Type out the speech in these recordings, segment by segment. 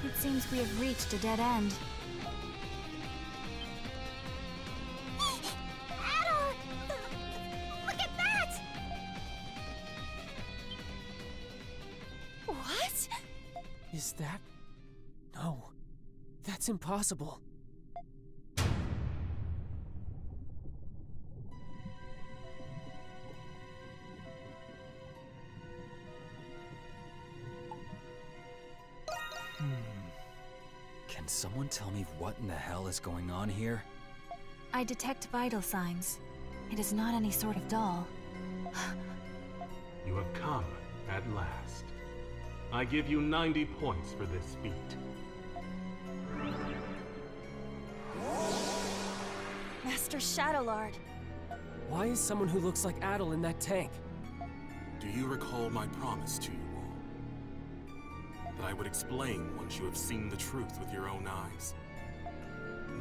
It seems we have reached a dead end. Adol! Look at that! What? Is that... No. That's impossible. Can someone tell me what in the hell is going on here? I detect vital signs. It is not any sort of doll. You have come at last. I give you 90 points for this feat. Master Chatelard. Why is someone who looks like Adol in that tank? Do you recall my promise to you all? That I would explain once you have seen the truth with your own eyes?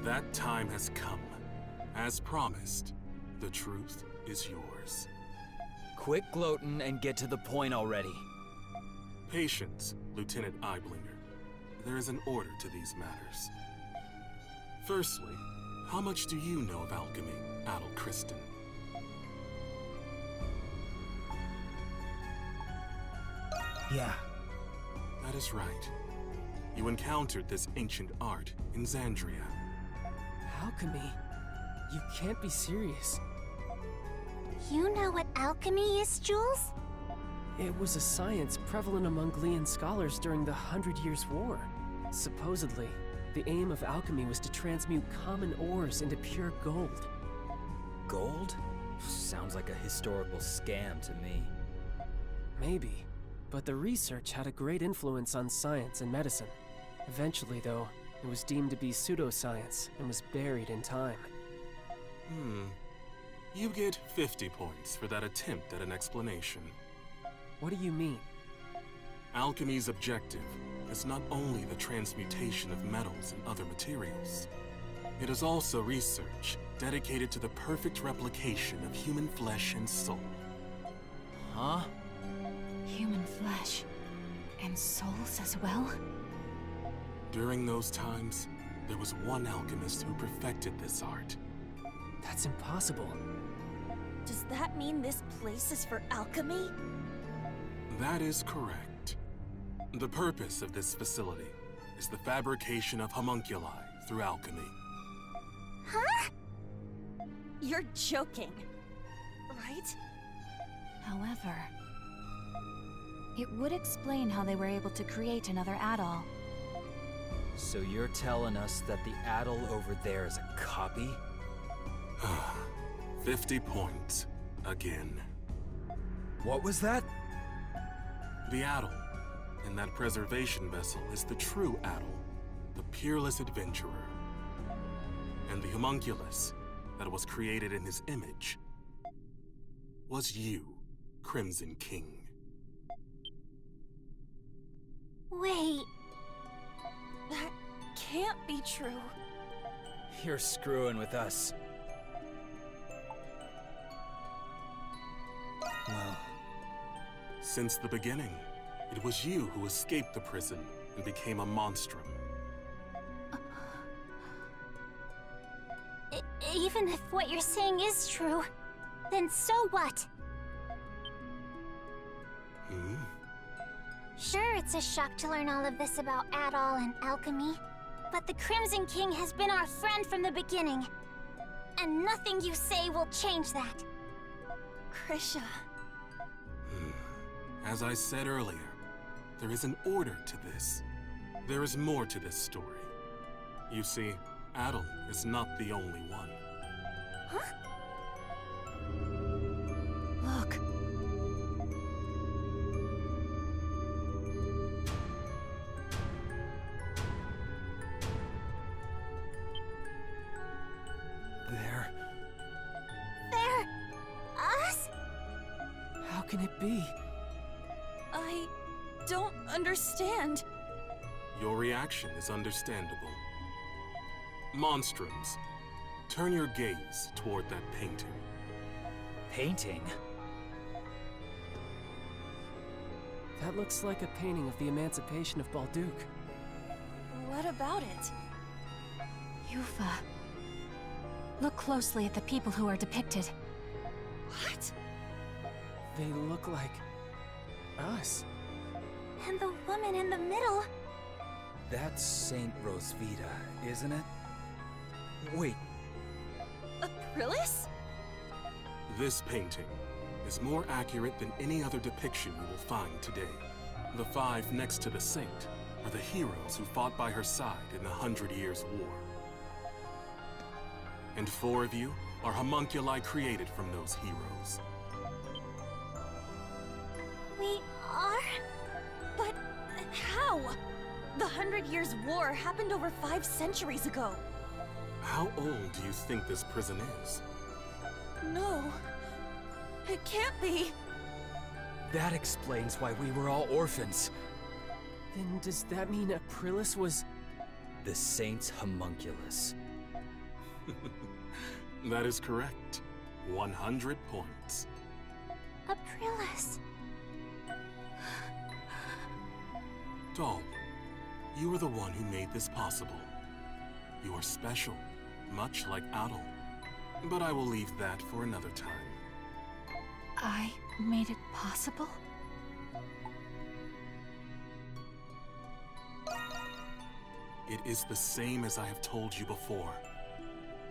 That time has come. As promised, the truth is yours. Quit gloating and get to the point already. Patience, Lieutenant Eiblinger. There is an order to these matters. Firstly, how much do you know of alchemy, Adol Kristen? Yeah. That is right. You encountered this ancient art in Xandria. Alchemy? You can't be serious. You know what alchemy is, Jules? It was a science prevalent among Glean scholars during the 100 Years' War. Supposedly, the aim of alchemy was to transmute common ores into pure gold. Gold? Sounds like a historical scam to me. Maybe, but the research had a great influence on science and medicine. Eventually, though, it was deemed to be pseudoscience and was buried in time. You get 50 points for that attempt at an explanation. What do you mean? Alchemy's objective is not only the transmutation of metals and other materials. It is also research dedicated to the perfect replication of human flesh and soul. Huh? Human flesh. And souls as well? During those times, there was one alchemist who perfected this art. That's impossible. Does that mean this place is for alchemy? That is correct. The purpose of this facility is the fabrication of homunculi through alchemy. Huh? You're joking, right? However, it would explain how they were able to create another Adol. So you're telling us that the Adol over there is a copy? 50 points. Again. What was that? The Adol in that preservation vessel is the true Adol, the peerless adventurer. And the homunculus that was created in his image was you, Crimson King. Wait, That can't be true. You're screwing with us. Well, since the beginning, it was you who escaped the prison and became a monstrum. even if what you're saying is true, then so what? Sure, it's a shock to learn all of this about Adol and alchemy, but the Crimson King has been our friend from the beginning, and nothing you say will change that. Krisha. As I said earlier, there is an order to this. There is more to this story. You see, Adol is not the only one. Huh? Look. They're... us? How can it be? I don't understand. Your reaction is understandable. Monstrums, turn your gaze toward that painting. Painting? That looks like a painting of the emancipation of Balduq. What about it? Yufa. Look closely at the people who are depicted. What? They look like us. And the woman in the middle. That's Saint Rosvita, isn't it? Wait, Aprillis? This painting is more accurate than any other depiction you will find today. The 5 next to the saint are the heroes who fought by her side in the 100 Years' War. And 4 of you are homunculi created from those heroes. We are? But how? The 100 Years' War happened over 5 centuries ago. How old do you think this prison is? No. It can't be. that explains why we were all orphans. Then does that mean Aprillis was... The Saint's homunculus. That is correct. 100 points. Aprillis. Doll, you are the one who made this possible. You are special, much like Adol. But I will leave that for another time. I made it possible? It is the same as I have told you before.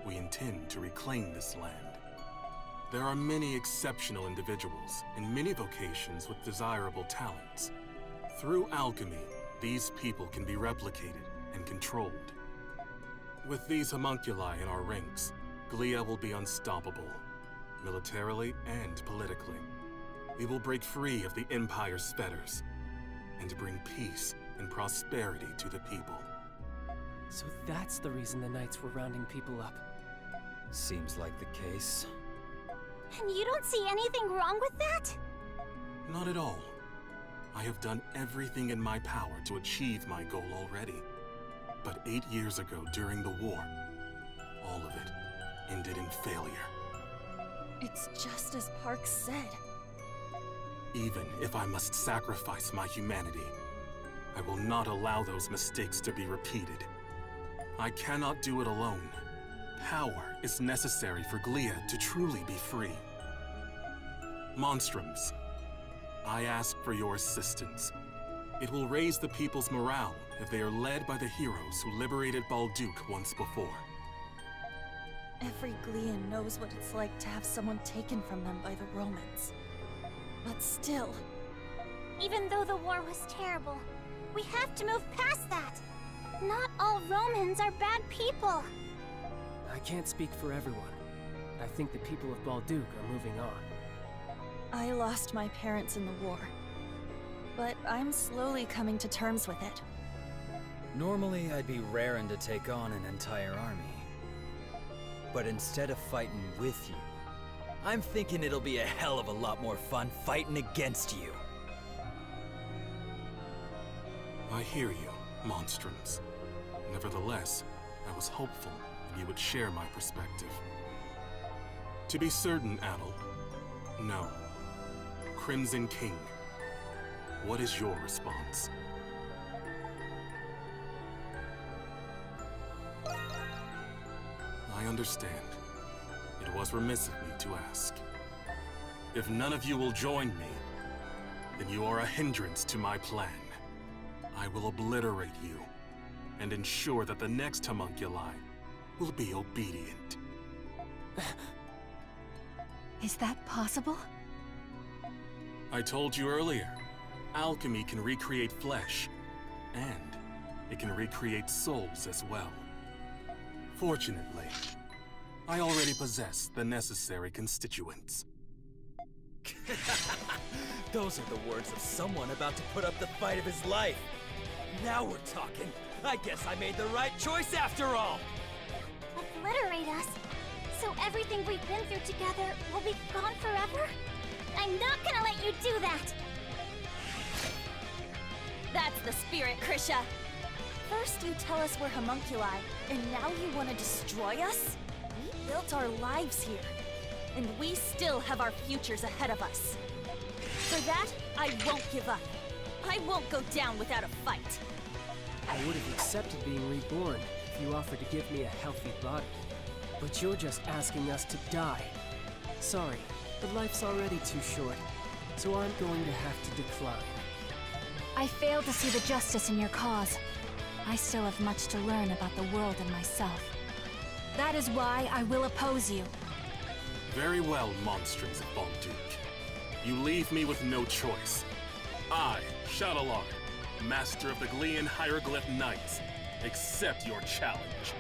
We intend to reclaim this land. There are many exceptional individuals in many vocations with desirable talents. Through alchemy, these people can be replicated and controlled. With these homunculi in our ranks, Glia will be unstoppable, militarily and politically. We will break free of the Empire's fetters and bring peace and prosperity to the people. So that's the reason the Knights were rounding people up. Seems like the case. And you don't see anything wrong with that? Not at all. I have done everything in my power to achieve my goal already. But 8 years ago, during the war, all of it ended in failure. It's just as Park said. Even if I must sacrifice my humanity, I will not allow those mistakes to be repeated. I cannot do it alone. Power is necessary for Glia to truly be free. Monstrums, I ask for your assistance. It will raise the people's morale if they are led by the heroes who liberated Balduke once before. Every Glian knows what it's like to have someone taken from them by the Romans. But still, Even though the war was terrible, we have to move past that. Not all Romans are bad people. I can't speak for everyone. I think the people of Balduke are moving on. I lost my parents in the war. But I'm slowly coming to terms with it. Normally, I'd be raring to take on an entire army. But instead of fighting with you, I'm thinking it'll be a hell of a lot more fun fighting against you. I hear you, Monstrums. Nevertheless, I was hopeful that you would share my perspective. To be certain, Adol, no. Crimson King, what is your response? I understand. It was remiss of me to ask. If none of you will join me, then you are a hindrance to my plan. I will obliterate you, and ensure that the next homunculi will be obedient. Is that possible? I told you earlier, alchemy can recreate flesh, and it can recreate souls as well. Fortunately, I already possess the necessary constituents. Those are the words of someone about to put up the fight of his life. Now we're talking. I guess I made the right choice after all. Obliterate us? So everything we've been through together will be gone forever? I'm not gonna let you do that! That's the spirit, Krisha! First you tell us we're homunculi, and now you want to destroy us? We built our lives here, and we still have our futures ahead of us. For that, I won't give up. I won't go down without a fight. I would have accepted being reborn if you offered to give me a healthy body. But you're just asking us to die. Sorry, but life's already too short, so I'm going to have to decline. I fail to see the justice in your cause. I still have much to learn about the world and myself. That is why I will oppose you. Very well, monstrums of Balduke. You leave me with no choice. I, Chatelard, Master of the Glean Hieroglyph Knights, accept your challenge.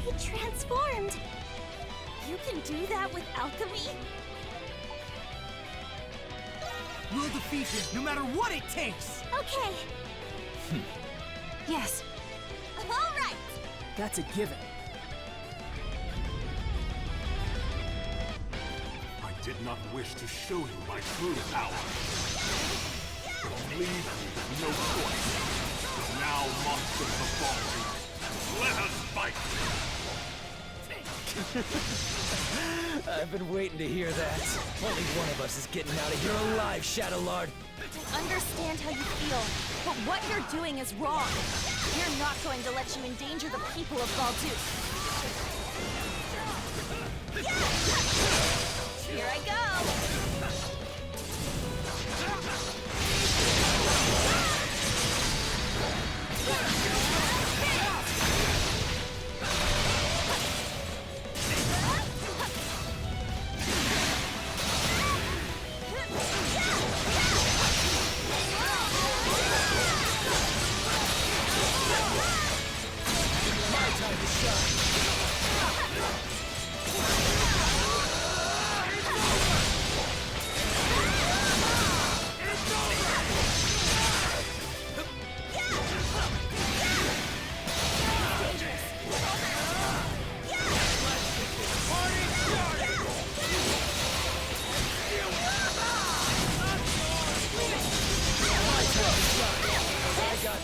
He transformed! You can do that with alchemy? We'll defeat him no matter what it takes! Okay, Yes, all right! That's a given. I did not wish to show you my true power. Leave me with no choice. Now, monsters of Balduke, let us fight! I've been waiting to hear that. Only one of us is getting out of here alive, Chatelard. I understand how you feel, but what you're doing is wrong. We're not going to let you endanger the people of Balduke. Here I go!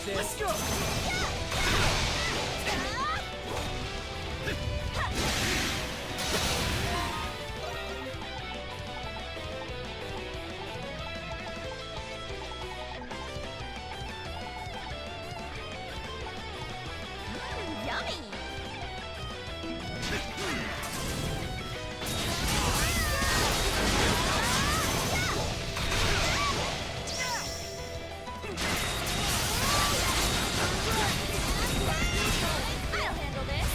Let's go! Yummy! I'll handle this.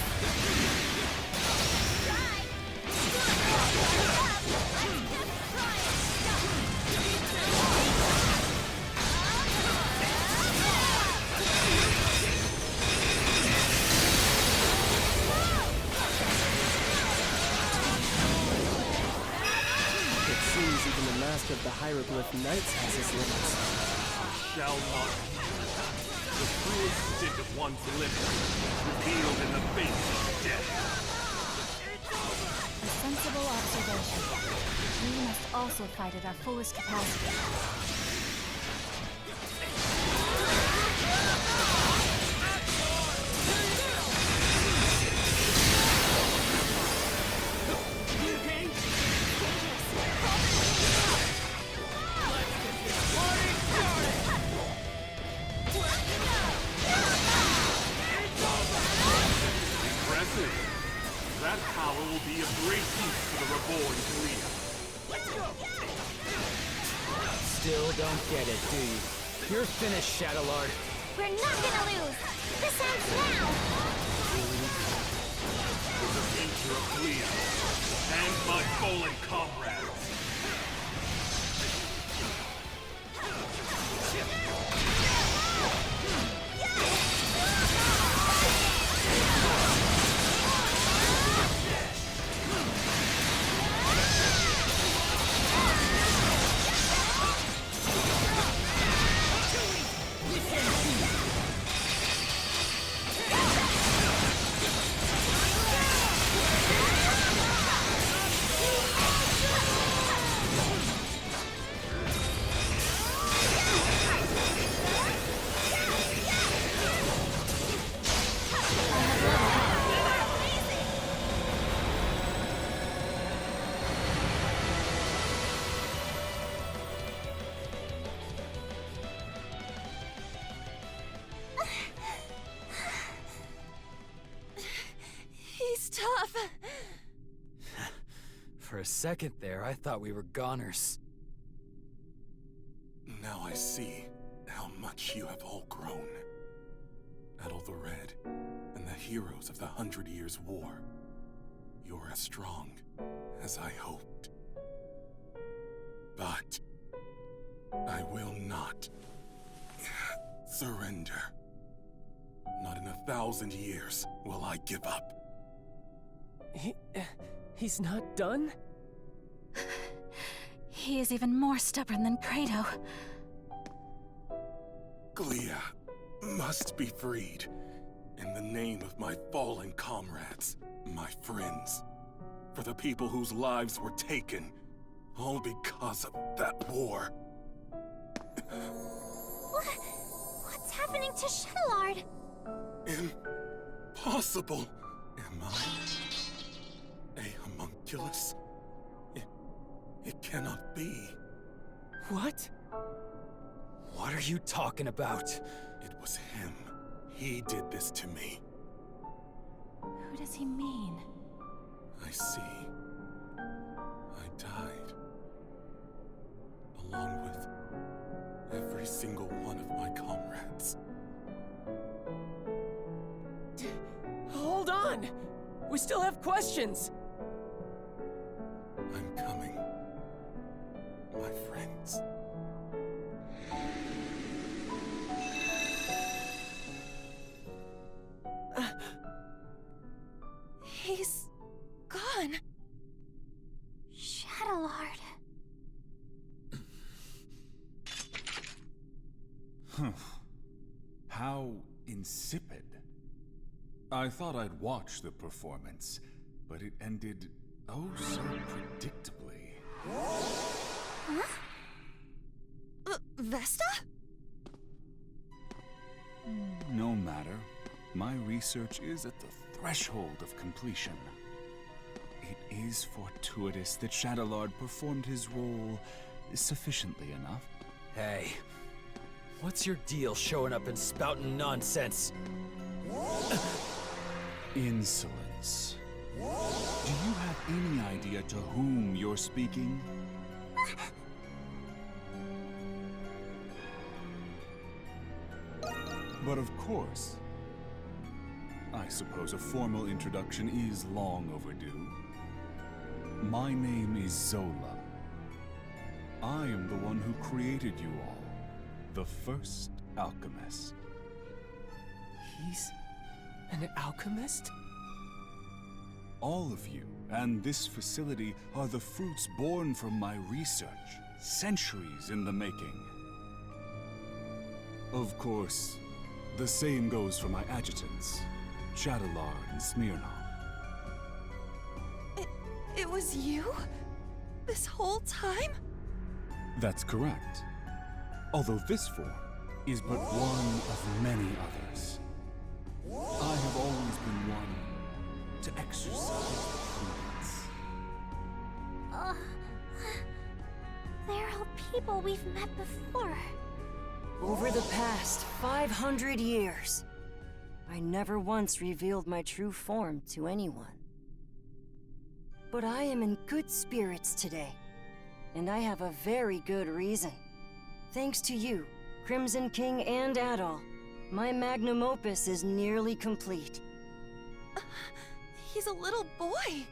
It seems even the Master of the Hieroglyph Knights has his limits. Shall not. The truest stick of one's living, revealed in the face of death. a sensible observation. We must also fight at our fullest capacity. Impressive. That power will be of great use to the reborn Glean. Still don't get it, do you? You're finished, Chatelard. We're not gonna lose! This ends now! For the future of Glean and my fallen comrades. tough. For a second there, I thought we were goners. Now I see how much you have all grown. Adol the Red and the heroes of the 100 Years' War. You're as strong as I hoped. But I will not surrender. Not in 1,000 years will I give up. He's not done? He is even more stubborn than Credo. Glia must be freed in the name of my fallen comrades, my friends, for the people whose lives were taken, all because of that war. What's happening to Chatelard? Impossible! Am I a homunculus? It cannot be. What? What are you talking about? It was him. He did this to me. Who does he mean? I see. I died. Along with every single one of my comrades. Hold on! We still have questions! I'm coming. My friends. He's gone. Chatelard. How insipid. I thought I'd watch the performance, but it ended oh so predictably. Huh? Vesta? No matter. My research is at the threshold of completion. It is fortuitous that Chatelard performed his role sufficiently enough. Hey, what's your deal showing up and spouting nonsense? Insolence. Do you have any idea to whom you're speaking? But of course. I suppose a formal introduction is long overdue. My name is Zola. I am the one who created you all. The first alchemist. He's an alchemist? All of you and this facility are the fruits born from my research, centuries in the making. Of course, the same goes for my adjutants, Chatelard and Smirnov. It was you? This whole time? That's correct. Although this form is but one of many others. I have always been one to exercise prudence. They're all people we've met before. Over the past 500 years, I never once revealed my true form to anyone. But I am in good spirits today, and I have a very good reason. Thanks to you, Crimson King and Adol, my magnum opus is nearly complete. He's a little boy.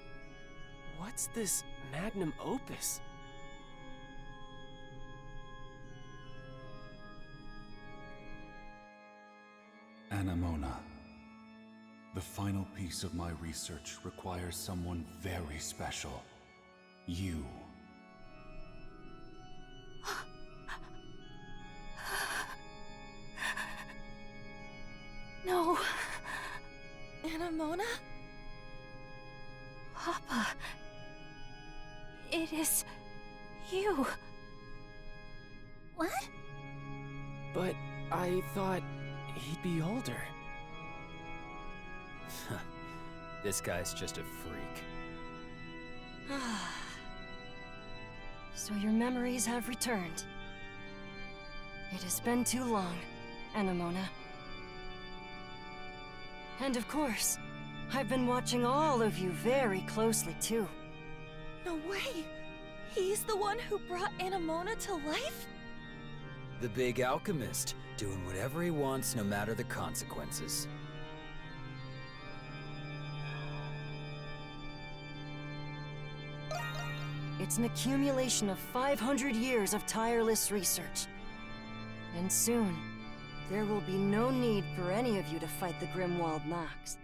What's this magnum opus? Anemona. The final piece of my research requires someone very special. You. No. Anemona? Papa. It is you. What? But I thought he'd be older. This guy's just a freak. So your memories have returned. It has been too long, Anemona. And of course, I've been watching all of you very closely, too. No way! He's the one who brought Anemona to life? The big alchemist, doing whatever he wants no matter the consequences. It's an accumulation of 500 years of tireless research. And soon, there will be no need for any of you to fight the Grimwald Nox.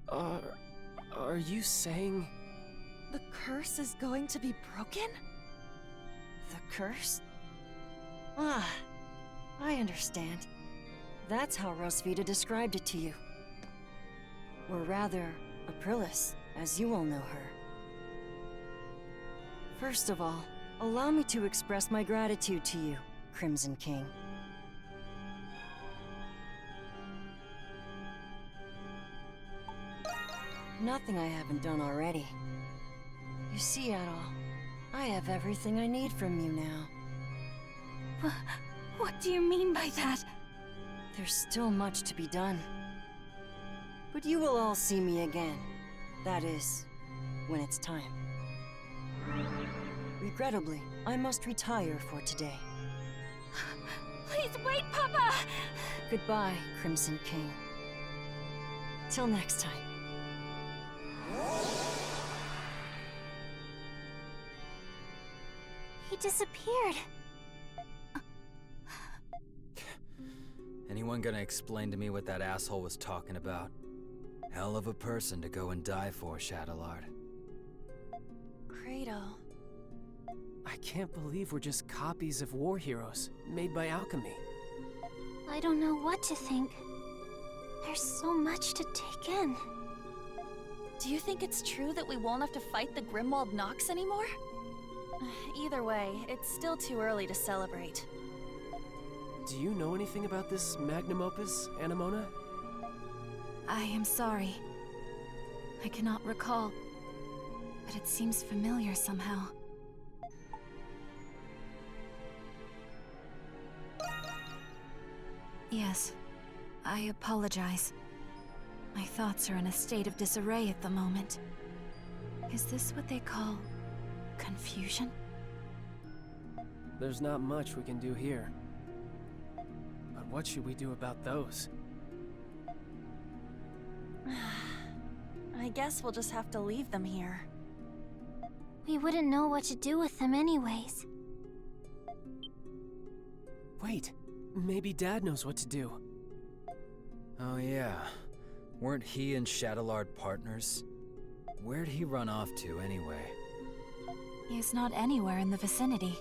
Are you saying... The curse is going to be broken? The curse? Ah, I understand. That's how Rosvita described it to you. Or rather, Aprilis, as you all know her. First of all, allow me to express my gratitude to you, Crimson King. Nothing I haven't done already. You see, Adol, I have everything I need from you now. What do you mean by that? There's still much to be done. But you will all see me again. That is, when it's time. Regrettably, I must retire for today. Please wait, Papa! Goodbye, Crimson King. Till next time. He disappeared. Anyone gonna explain to me what that asshole was talking about? Hell of a person to go and die for, Chatelard. Credo. I can't believe we're just copies of war heroes, made by alchemy. I don't know what to think. There's so much to take in. Do you think it's true that we won't have to fight the Grimwald Nox anymore? Either way, it's still too early to celebrate. Do you know anything about this magnum opus, Anemona? I am sorry. I cannot recall, but it seems familiar somehow. Yes, I apologize. My thoughts are in a state of disarray at the moment. Is this what they call confusion? There's not much we can do here. But what should we do about those? I guess we'll just have to leave them here. We wouldn't know what to do with them anyways. Wait, maybe Dad knows what to do. Oh yeah. Weren't he and Chatelard partners? Where'd he run off to, anyway? He is not anywhere in the vicinity.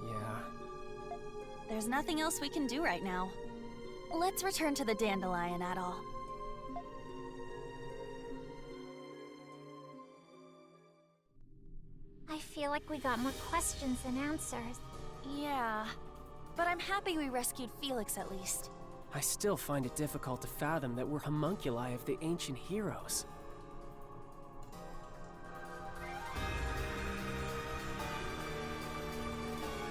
Yeah. There's nothing else we can do right now. Let's return to the Dandelion, Adol. I feel like we got more questions than answers. Yeah, but I'm happy we rescued Felix at least. I still find it difficult to fathom that we're homunculi of the ancient heroes.